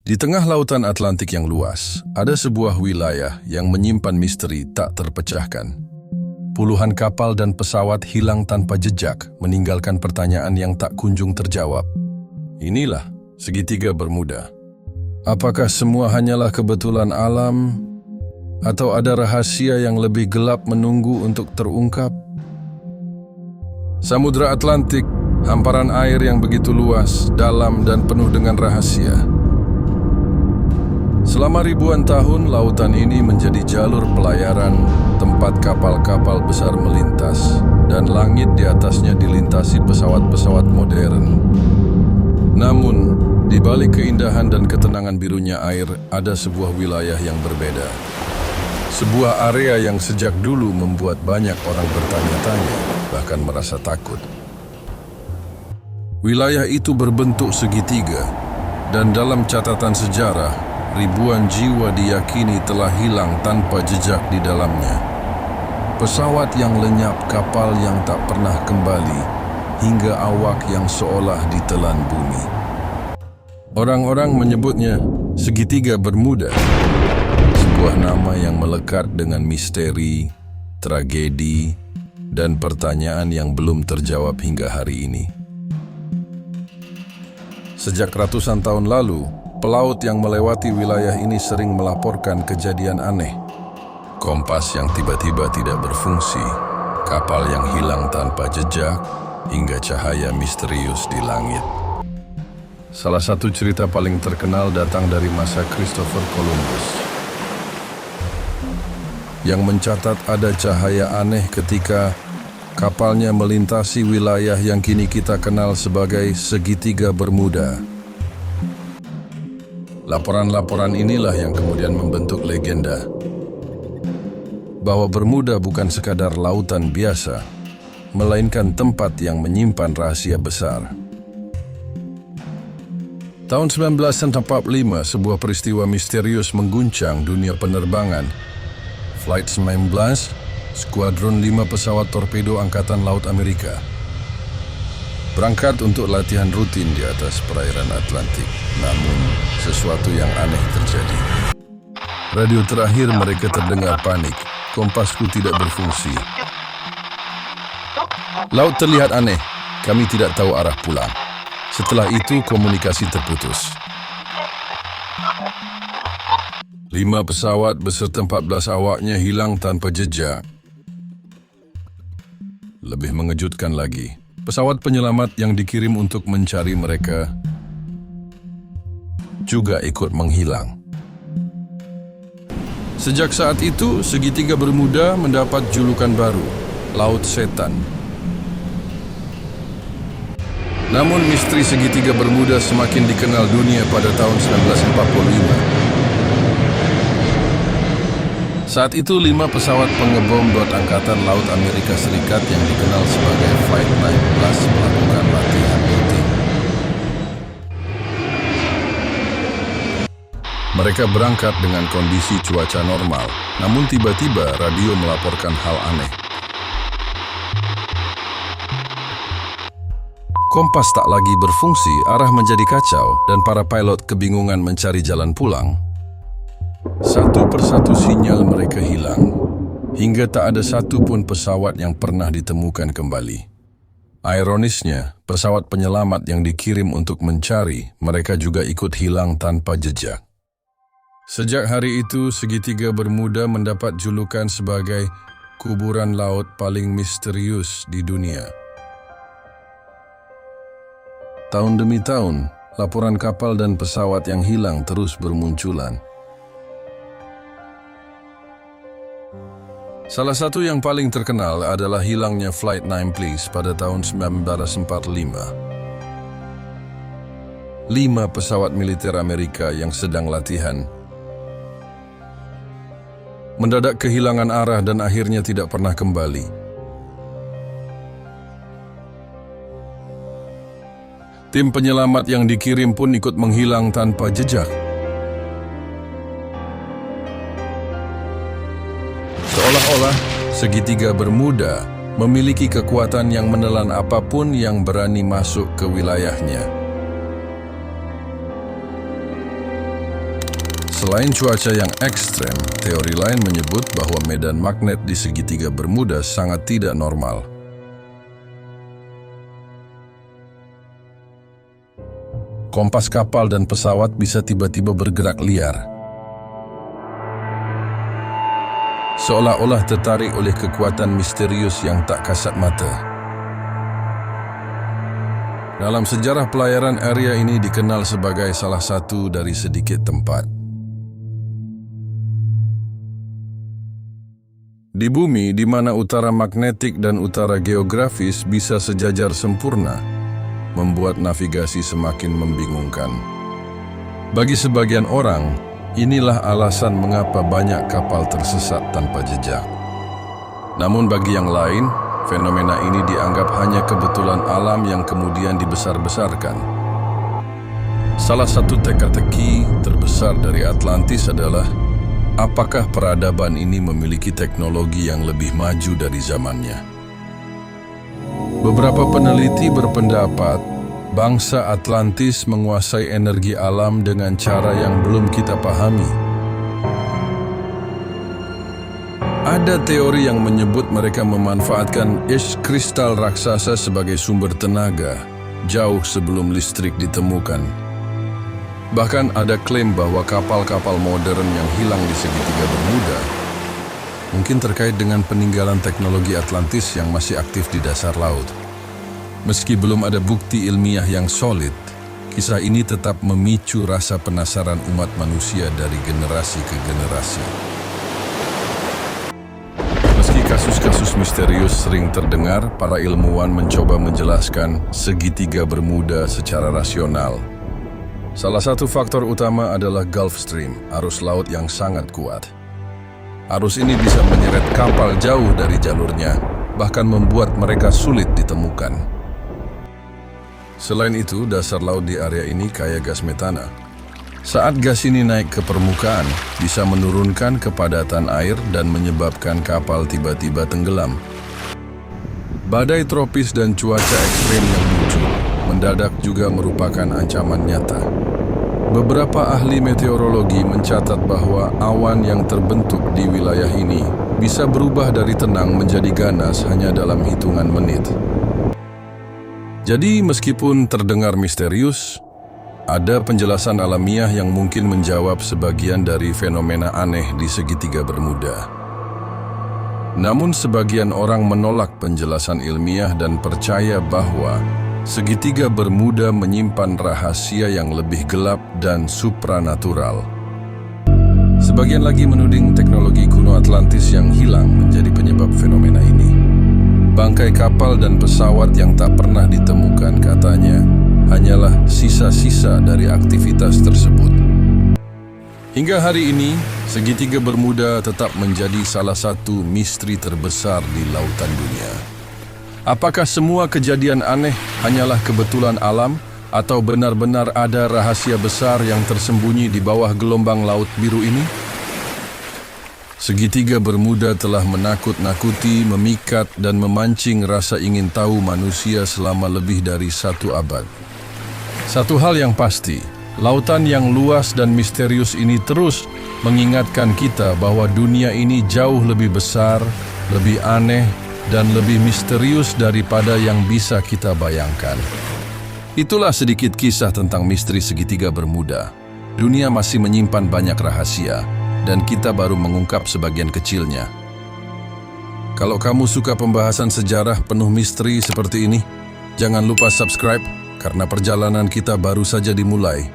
Di tengah lautan Atlantik yang luas, ada sebuah wilayah yang menyimpan misteri tak terpecahkan. Puluhan kapal dan pesawat hilang tanpa jejak, meninggalkan pertanyaan yang tak kunjung terjawab. Inilah segitiga Bermuda. Apakah semua hanyalah kebetulan alam, atau ada rahasia yang lebih gelap menunggu untuk terungkap? Samudra Atlantik, hamparan air yang begitu luas, dalam dan penuh dengan rahasia. Selama ribuan tahun, lautan ini menjadi jalur pelayaran, tempat kapal-kapal besar melintas, dan langit di atasnya dilintasi pesawat-pesawat modern. Namun, di balik keindahan dan ketenangan birunya air, ada sebuah wilayah yang berbeda. Sebuah area yang sejak dulu membuat banyak orang bertanya-tanya, bahkan merasa takut. Wilayah itu berbentuk segitiga, dan dalam catatan sejarah, ribuan jiwa diyakini telah hilang tanpa jejak di dalamnya. Pesawat yang lenyap, kapal yang tak pernah kembali, hingga awak yang seolah ditelan bumi. Orang-orang menyebutnya segitiga Bermuda, sebuah nama yang melekat dengan misteri, tragedi, dan pertanyaan yang belum terjawab hingga hari ini. Sejak ratusan tahun lalu, pelaut yang melewati wilayah ini sering melaporkan kejadian aneh. Kompas yang tiba-tiba tidak berfungsi, kapal yang hilang tanpa jejak, hingga cahaya misterius di langit. Salah satu cerita paling terkenal datang dari masa Christopher Columbus, yang mencatat ada cahaya aneh ketika kapalnya melintasi wilayah yang kini kita kenal sebagai segitiga Bermuda. Laporan-laporan inilah yang kemudian membentuk legenda bahwa Bermuda bukan sekadar lautan biasa, melainkan tempat yang menyimpan rahasia besar. Tahun 1945, sebuah peristiwa misterius mengguncang dunia penerbangan. Flight 19, Skuadron 5 pesawat torpedo Angkatan Laut Amerika, berangkat untuk latihan rutin di atas perairan Atlantik. Namun, sesuatu yang aneh terjadi. Radio terakhir mereka terdengar panik. Kompasku tidak berfungsi. Laut terlihat aneh. Kami tidak tahu arah pulang. Setelah itu, komunikasi terputus. 5 pesawat beserta 14 awaknya hilang tanpa jejak. Lebih mengejutkan lagi, pesawat penyelamat yang dikirim untuk mencari mereka juga ikut menghilang. Sejak saat itu, segitiga Bermuda mendapat julukan baru, Laut Setan. Namun misteri segitiga Bermuda semakin dikenal dunia pada tahun 1945. Saat itu 5 pesawat pengebom buat Angkatan Laut Amerika Serikat yang dikenal sebagai Flight 19 melakukan latihan rutin. Mereka berangkat dengan kondisi cuaca normal, namun tiba-tiba radio melaporkan hal aneh. Kompas tak lagi berfungsi, arah menjadi kacau, dan para pilot kebingungan mencari jalan pulang. Satu persatu sinyal mereka hilang, hingga tak ada satu pun pesawat yang pernah ditemukan kembali. Ironisnya, pesawat penyelamat yang dikirim untuk mencari, mereka juga ikut hilang tanpa jejak. Sejak hari itu, segitiga Bermuda mendapat julukan sebagai kuburan laut paling misterius di dunia. Tahun demi tahun, laporan kapal dan pesawat yang hilang terus bermunculan. Salah satu yang paling terkenal adalah hilangnya Flight 19 pada tahun 1945. 5 pesawat militer Amerika yang sedang latihan mendadak kehilangan arah dan akhirnya tidak pernah kembali. Tim penyelamat yang dikirim pun ikut menghilang tanpa jejak. Seolah-olah segitiga Bermuda memiliki kekuatan yang menelan apapun yang berani masuk ke wilayahnya. Selain cuaca yang ekstrem, teori lain menyebut bahwa medan magnet di segitiga Bermuda sangat tidak normal. Kompas kapal dan pesawat bisa tiba-tiba bergerak liar, seolah-olah tertarik oleh kekuatan misterius yang tak kasat mata. Dalam sejarah pelayaran, area ini dikenal sebagai salah satu dari sedikit tempat di bumi di mana utara magnetik dan utara geografis bisa sejajar sempurna, membuat navigasi semakin membingungkan. Bagi sebagian orang, inilah alasan mengapa banyak kapal tersesat tanpa jejak. Namun bagi yang lain, fenomena ini dianggap hanya kebetulan alam yang kemudian dibesar-besarkan. Salah satu teka-teki terbesar dari Atlantis adalah, apakah peradaban ini memiliki teknologi yang lebih maju dari zamannya? Beberapa peneliti berpendapat bangsa Atlantis menguasai energi alam dengan cara yang belum kita pahami. Ada teori yang menyebut mereka memanfaatkan es kristal raksasa sebagai sumber tenaga jauh sebelum listrik ditemukan. Bahkan ada klaim bahwa kapal-kapal modern yang hilang di segitiga Bermuda mungkin terkait dengan peninggalan teknologi Atlantis yang masih aktif di dasar laut. Meski belum ada bukti ilmiah yang solid, kisah ini tetap memicu rasa penasaran umat manusia dari generasi ke generasi. Meski kasus-kasus misterius sering terdengar, para ilmuwan mencoba menjelaskan segitiga Bermuda secara rasional. Salah satu faktor utama adalah Gulf Stream, arus laut yang sangat kuat. Arus ini bisa menyeret kapal jauh dari jalurnya, bahkan membuat mereka sulit ditemukan. Selain itu, dasar laut di area ini kaya gas metana. Saat gas ini naik ke permukaan, bisa menurunkan kepadatan air dan menyebabkan kapal tiba-tiba tenggelam. Badai tropis dan cuaca ekstrem yang muncul mendadak juga merupakan ancaman nyata. Beberapa ahli meteorologi mencatat bahwa awan yang terbentuk di wilayah ini bisa berubah dari tenang menjadi ganas hanya dalam hitungan menit. Jadi meskipun terdengar misterius, ada penjelasan alamiah yang mungkin menjawab sebagian dari fenomena aneh di segitiga Bermuda. Namun sebagian orang menolak penjelasan ilmiah dan percaya bahwa segitiga Bermuda menyimpan rahasia yang lebih gelap dan supranatural. Sebagian lagi menuding teknologi kuno Atlantis yang hilang menjadi penyebab fenomena ini. Bangkai kapal dan pesawat yang tak pernah ditemukan katanya hanyalah sisa-sisa dari aktivitas tersebut. Hingga hari ini, segitiga Bermuda tetap menjadi salah satu misteri terbesar di lautan dunia. Apakah semua kejadian aneh hanyalah kebetulan alam atau benar-benar ada rahasia besar yang tersembunyi di bawah gelombang laut biru ini? Segitiga Bermuda telah menakut-nakuti, memikat, dan memancing rasa ingin tahu manusia selama lebih dari 1 abad. Satu hal yang pasti, lautan yang luas dan misterius ini terus mengingatkan kita bahwa dunia ini jauh lebih besar, lebih aneh, dan lebih misterius daripada yang bisa kita bayangkan. Itulah sedikit kisah tentang misteri segitiga Bermuda. Dunia masih menyimpan banyak rahasia, dan kita baru mengungkap sebagian kecilnya. Kalau kamu suka pembahasan sejarah penuh misteri seperti ini, jangan lupa subscribe karena perjalanan kita baru saja dimulai.